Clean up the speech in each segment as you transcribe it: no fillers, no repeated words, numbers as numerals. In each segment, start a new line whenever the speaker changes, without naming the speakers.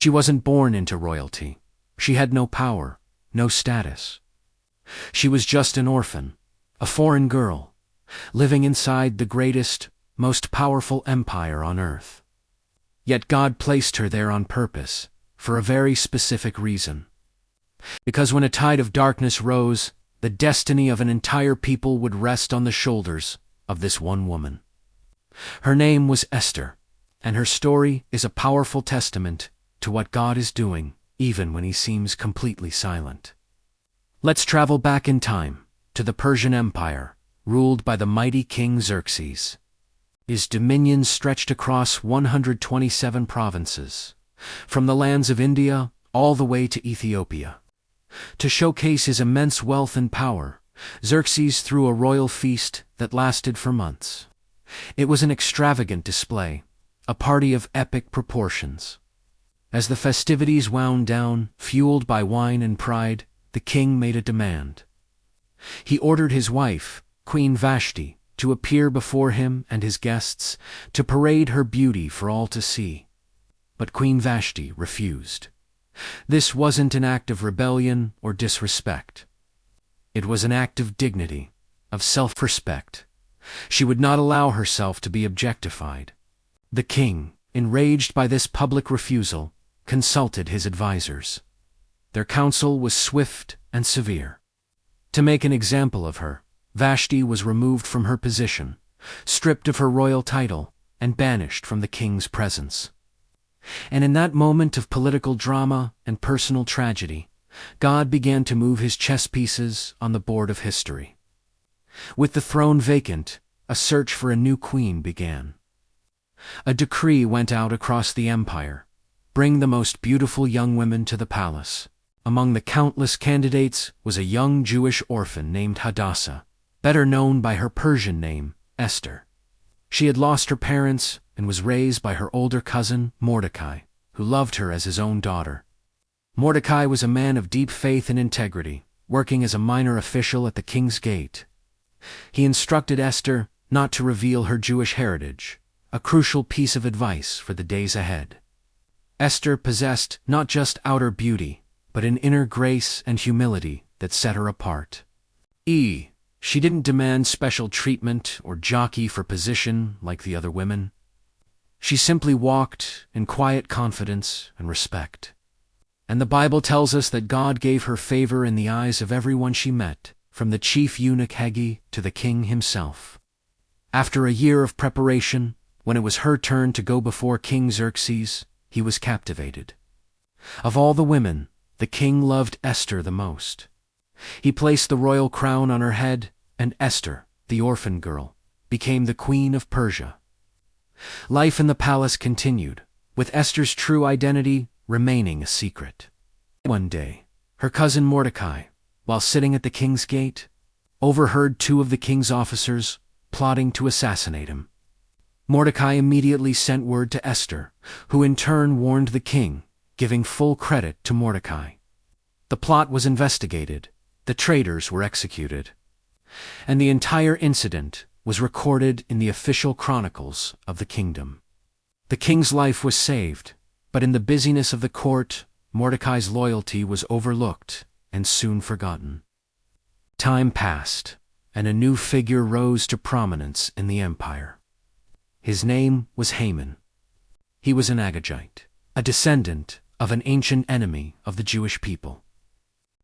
She wasn't born into royalty. She had no power, no status. She was just an orphan, a foreign girl, living inside the greatest, most powerful empire on earth. Yet God placed her there on purpose, for a very specific reason. Because when a tide of darkness rose, the destiny of an entire people would rest on the shoulders of this one woman. Her name was Esther, and her story is a powerful testament to what God is doing, even when He seems completely silent. Let's travel back in time to the Persian Empire, ruled by the mighty King Xerxes. His dominion stretched across 127 provinces, from the lands of India all the way to Ethiopia. To showcase his immense wealth and power, Xerxes threw a royal feast that lasted for months. It was an extravagant display, a party of epic proportions. As the festivities wound down, fueled by wine and pride, the king made a demand. He ordered his wife, Queen Vashti, to appear before him and his guests, to parade her beauty for all to see. But Queen Vashti refused. This wasn't an act of rebellion or disrespect. It was an act of dignity, of self-respect. She would not allow herself to be objectified. The king, enraged by this public refusal, consulted his advisors. Their counsel was swift and severe. To make an example of her, Vashti was removed from her position, stripped of her royal title, and banished from the king's presence. And in that moment of political drama and personal tragedy, God began to move His chess pieces on the board of history. With the throne vacant, a search for a new queen began. A decree went out across the empire: bring the most beautiful young women to the palace. Among the countless candidates was a young Jewish orphan named Hadassah, better known by her Persian name, Esther. She had lost her parents and was raised by her older cousin, Mordecai, who loved her as his own daughter. Mordecai was a man of deep faith and integrity, working as a minor official at the king's gate. He instructed Esther not to reveal her Jewish heritage, a crucial piece of advice for the days ahead. Esther possessed not just outer beauty, but an inner grace and humility that set her apart. She didn't demand special treatment or jockey for position like the other women. She simply walked in quiet confidence and respect. And the Bible tells us that God gave her favor in the eyes of everyone she met, from the chief eunuch Hegi to the king himself. After a year of preparation, when it was her turn to go before King Xerxes, he was captivated. Of all the women, the king loved Esther the most. He placed the royal crown on her head, and Esther, the orphan girl, became the queen of Persia. Life in the palace continued, with Esther's true identity remaining a secret. One day, her cousin Mordecai, while sitting at the king's gate, overheard two of the king's officers plotting to assassinate him. Mordecai immediately sent word to Esther, who in turn warned the king, giving full credit to Mordecai. The plot was investigated, the traitors were executed, and the entire incident was recorded in the official chronicles of the kingdom. The king's life was saved, but in the busyness of the court, Mordecai's loyalty was overlooked and soon forgotten. Time passed, and a new figure rose to prominence in the empire. His name was Haman. He was an Agagite, a descendant of an ancient enemy of the Jewish people.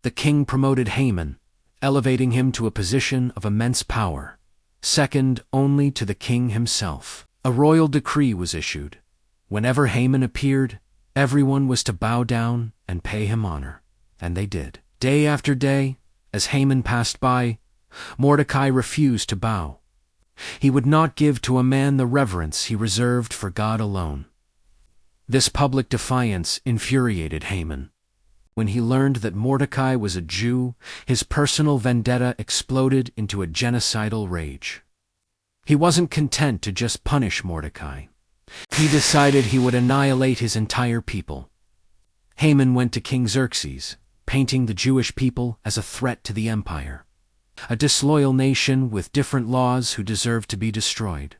The king promoted Haman, elevating him to a position of immense power, second only to the king himself. A royal decree was issued. Whenever Haman appeared, everyone was to bow down and pay him honor, and they did. Day after day, as Haman passed by, Mordecai refused to bow. He would not give to a man the reverence he reserved for God alone. This public defiance infuriated Haman. When he learned that Mordecai was a Jew, his personal vendetta exploded into a genocidal rage. He wasn't content to just punish Mordecai. He decided he would annihilate his entire people. Haman went to King Xerxes, painting the Jewish people as a threat to the empire, a disloyal nation with different laws who deserved to be destroyed.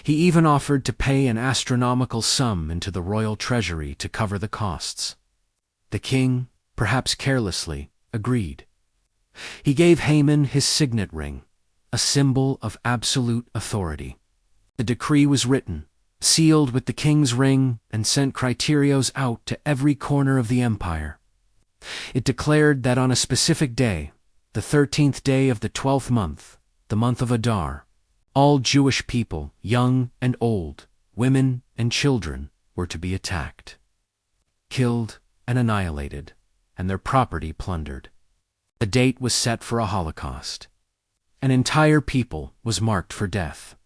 He even offered to pay an astronomical sum into the royal treasury to cover the costs. The king, perhaps carelessly, agreed. He gave Haman his signet ring, a symbol of absolute authority. The decree was written, sealed with the king's ring, and sent criterios out to every corner of the empire. It declared that on a specific day, the 13th day of the 12th month, the month of Adar, all Jewish people, young and old, women and children, were to be attacked, killed and annihilated, and their property plundered. The date was set for a holocaust. An entire people was marked for death.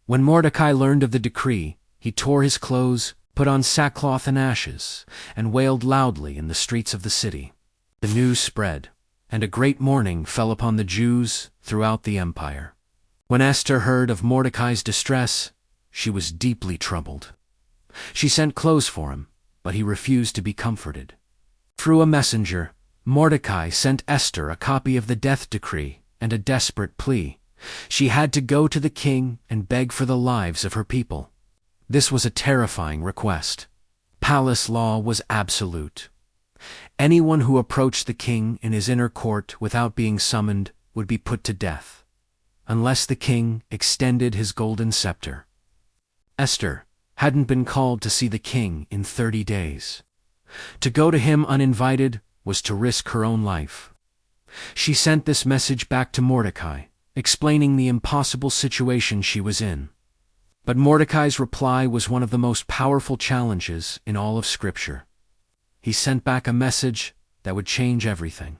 When Mordecai learned of the decree, he tore his clothes, put on sackcloth and ashes, and wailed loudly in the streets of the city. The news spread, and a great mourning fell upon the Jews throughout the empire. When Esther heard of Mordecai's distress, she was deeply troubled. She sent clothes for him, but he refused to be comforted. Through a messenger, Mordecai sent Esther a copy of the death decree and a desperate plea. She had to go to the king and beg for the lives of her people. This was a terrifying request. Palace law was absolute. Anyone who approached the king in his inner court without being summoned would be put to death, unless the king extended his golden scepter. Esther hadn't been called to see the king in 30 days. To go to him uninvited was to risk her own life. She sent this message back to Mordecai, explaining the impossible situation she was in. But Mordecai's reply was one of the most powerful challenges in all of Scripture. He sent back a message that would change everything.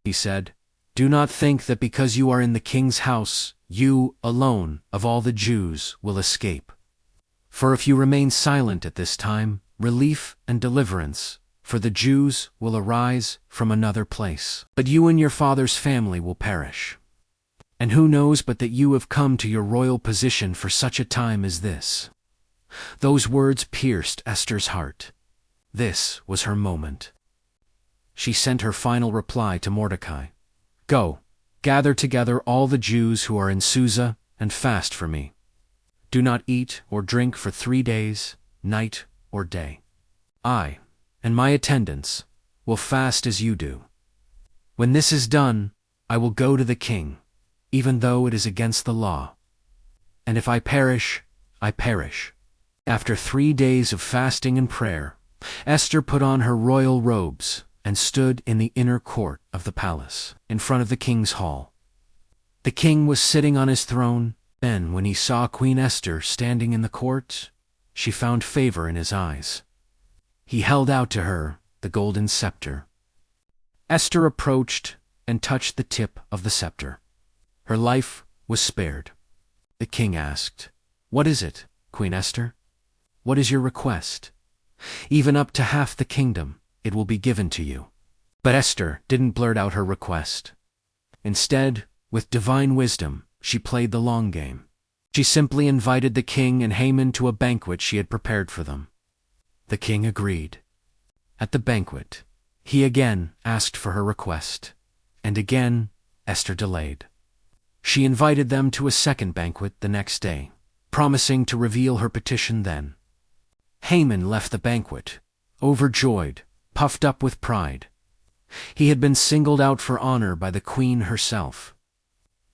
He said, "Do not think that because you are in the king's house, you alone of all the Jews will escape. For if you remain silent at this time, relief and deliverance for the Jews will arise from another place. But you and your father's family will perish. And who knows but that you have come to your royal position for such a time as this?" Those words pierced Esther's heart. This was her moment. She sent her final reply to Mordecai. "Go, gather together all the Jews who are in Susa and fast for me. Do not eat or drink for 3 days, night or day. I and my attendants will fast as you do. When this is done, I will go to the king, even though it is against the law. And if I perish, I perish." After 3 days of fasting and prayer, Esther put on her royal robes and stood in the inner court of the palace, in front of the king's hall. The king was sitting on his throne. Then, when he saw Queen Esther standing in the court, she found favor in his eyes. He held out to her the golden scepter. Esther approached and touched the tip of the scepter. Her life was spared. The king asked, "What is it, Queen Esther? What is your request? Even up to half the kingdom, it will be given to you." But Esther didn't blurt out her request. Instead, with divine wisdom, she played the long game. She simply invited the king and Haman to a banquet she had prepared for them. The king agreed. At the banquet, he again asked for her request, and again Esther delayed. She invited them to a second banquet the next day, promising to reveal her petition then. Haman left the banquet, overjoyed, puffed up with pride. He had been singled out for honor by the queen herself.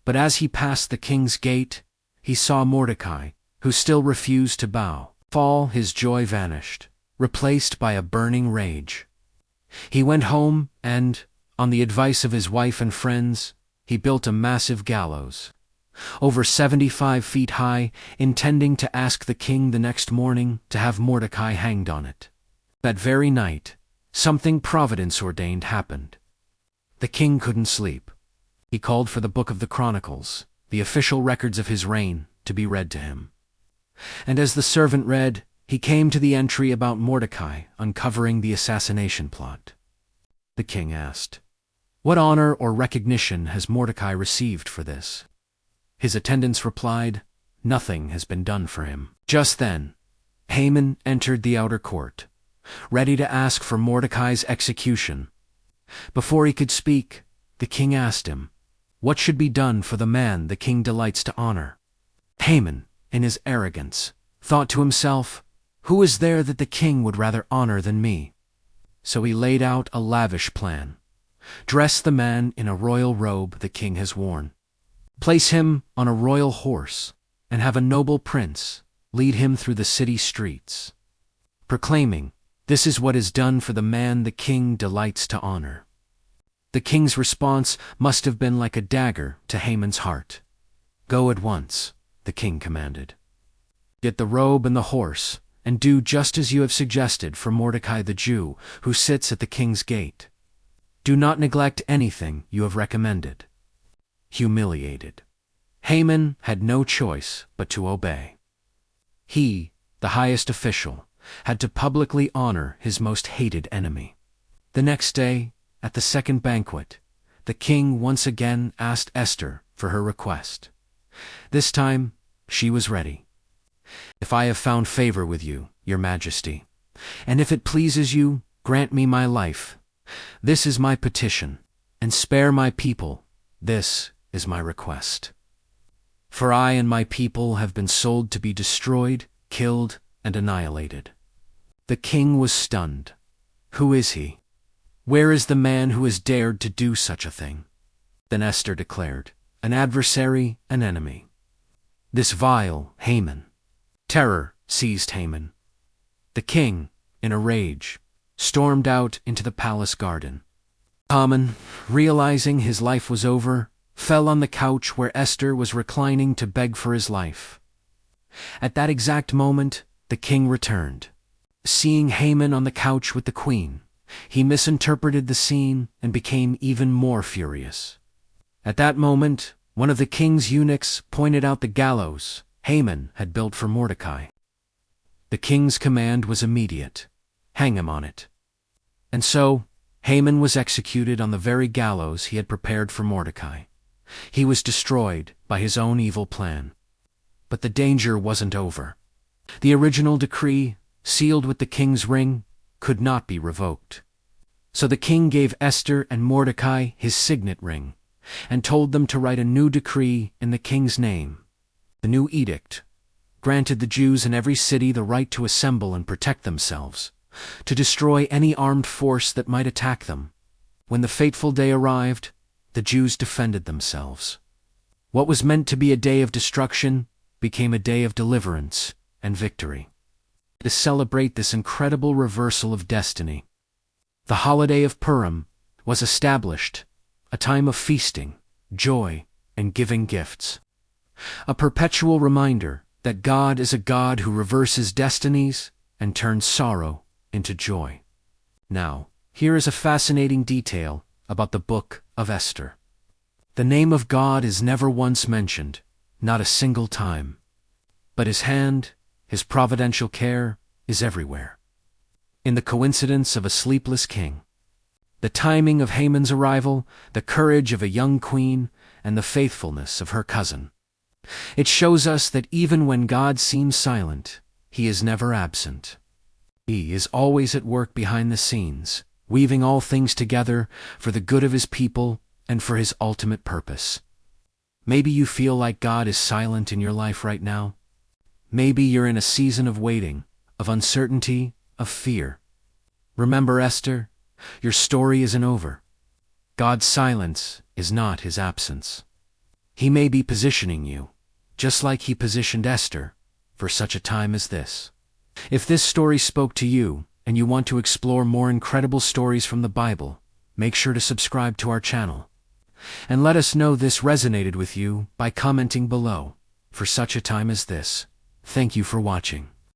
But as he passed the king's gate, he saw Mordecai, who still refused to bow. Fall, his joy vanished, replaced by a burning rage. He went home and, on the advice of his wife and friends, he built a massive gallows, over 75 feet high, intending to ask the king the next morning to have Mordecai hanged on it. That very night, something Providence ordained happened. The king couldn't sleep. He called for the book of the Chronicles, the official records of his reign, to be read to him. And as the servant read, he came to the entry about Mordecai uncovering the assassination plot. The king asked, "What honor or recognition has Mordecai received for this?" His attendants replied, "Nothing has been done for him." Just then, Haman entered the outer court, ready to ask for Mordecai's execution. Before he could speak, the king asked him, "What should be done for the man the king delights to honor?" Haman, in his arrogance, thought to himself, "Who is there that the king would rather honor than me?" So he laid out a lavish plan. Dress the man in a royal robe the king has worn. Place him on a royal horse, and have a noble prince lead him through the city streets, proclaiming, "This is what is done for the man the king delights to honor." The king's response must have been like a dagger to Haman's heart. "Go at once," the king commanded. "Get the robe and the horse, and do just as you have suggested for Mordecai the Jew, who sits at the king's gate. Do not neglect anything you have recommended." Humiliated, Haman had no choice but to obey. He, the highest official, had to publicly honor his most hated enemy. The next day, at the second banquet, the king once again asked Esther for her request. This time, she was ready. "If I have found favor with you, your majesty, and if it pleases you, grant me my life. This is my petition, and spare my people. This is my request. For I and my people have been sold to be destroyed, killed, and annihilated." The king was stunned. Who is he? Where is the man who has dared to do such a thing? Then Esther declared, "An adversary, an enemy. This vile Haman." Terror seized Haman. The king, in a rage, stormed out into the palace garden. Haman, realizing his life was over, fell on the couch where Esther was reclining to beg for his life. At that exact moment, the king returned. Seeing Haman on the couch with the queen, he misinterpreted the scene and became even more furious. At that moment, one of the king's eunuchs pointed out the gallows Haman had built for Mordecai. The king's command was immediate: hang him on it. And so, Haman was executed on the very gallows he had prepared for Mordecai. He was destroyed by his own evil plan. But the danger wasn't over. The original decree, sealed with the king's ring, could not be revoked. So the king gave Esther and Mordecai his signet ring, and told them to write a new decree in the king's name. The new edict granted the Jews in every city the right to assemble and protect themselves, to destroy any armed force that might attack them. When the fateful day arrived, the Jews defended themselves. What was meant to be a day of destruction became a day of deliverance and victory. To celebrate this incredible reversal of destiny, the holiday of Purim was established, a time of feasting, joy, and giving gifts. A perpetual reminder that God is a God who reverses destinies and turns sorrow into joy. Now, here is a fascinating detail about the book of Esther. The name of God is never once mentioned, not a single time. But his hand, his providential care, is everywhere. In the coincidence of a sleepless king, the timing of Haman's arrival, the courage of a young queen, and the faithfulness of her cousin. It shows us that even when God seems silent, he is never absent. He is always at work behind the scenes, weaving all things together for the good of his people and for his ultimate purpose. Maybe you feel like God is silent in your life right now. Maybe you're in a season of waiting, of uncertainty, of fear. Remember, Esther, your story isn't over. God's silence is not his absence. He may be positioning you, just like he positioned Esther, for such a time as this. If this story spoke to you, and you want to explore more incredible stories from the Bible, make sure to subscribe to our channel. And let us know this resonated with you by commenting below. For such a time as this, thank you for watching.